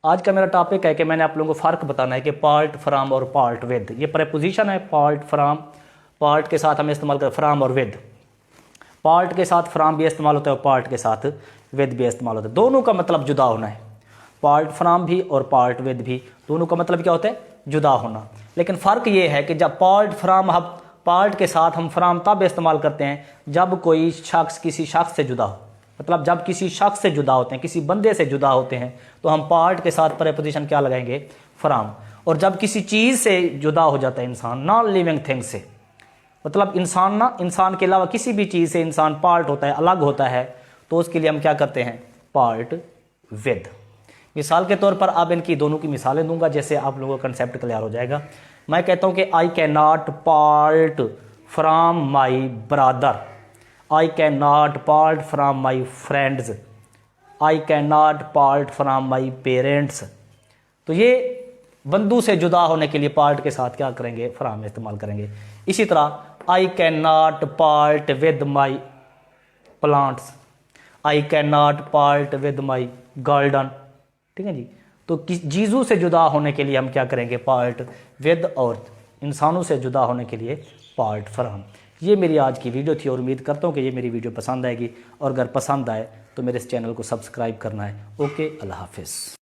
आज का मेरा टॉपिक है कि मैंने आप लोगों को फ़र्क बताना है कि पार्ट, फ्रॉम और पार्ट विद। ये प्रेपोजिशन है पार्ट, फ्रॉम। पार्ट के साथ हमें इस्तेमाल कर फ्रॉम और विद। पार्ट के साथ फ्रॉम भी इस्तेमाल होता है और पार्ट के साथ विद भी इस्तेमाल होता है। दोनों का मतलब जुदा होना है। पार्ट फ्रॉम भी और पार्ट विद भी, दोनों का मतलब क्या होता है? जुदा होना। लेकिन फ़र्क ये है कि जब पार्ट फ्रॉम, हम पार्ट के साथ हम फ्रॉम तब इस्तेमाल करते हैं जब कोई शख्स किसी शख्स से जुदा हो। मतलब जब किसी शख्स से जुदा होते हैं, किसी बंदे से जुदा होते हैं, तो हम पार्ट के साथ प्रेपोजिशन क्या लगाएंगे? फ्रॉम। और जब किसी चीज़ से जुदा हो जाता है इंसान, नॉन लिविंग थिंग से, मतलब इंसान के अलावा किसी भी चीज़ से इंसान पार्ट होता है, अलग होता है, तो उसके लिए हम क्या करते हैं? Part with. मिसाल के तौर पर अब इनकी दोनों की मिसालें दूंगा, जैसे आप लोगों का कंसेप्ट क्लियर हो जाएगा। मैं कहता हूं कि I can not part from my brother, I can not part from my friends, I can not part from my parents. तो ये बंदू से जुदा होने के लिए पार्ट के साथ क्या करेंगे? फ्रॉम इस्तेमाल करेंगे। इसी तरह I can not part with my plants, I can not part with my garden. ठीक है जी। तो चीज़ों से जुदा होने के लिए हम क्या करेंगे? Part with. और इंसानों से जुदा होने के लिए पार्ट फ्रॉम। ये मेरी आज की वीडियो थी और उम्मीद करता हूँ कि ये मेरी वीडियो पसंद आएगी, और अगर पसंद आए तो मेरे इस चैनल को सब्सक्राइब करना है। ओके, अल्लाह हाफिज़।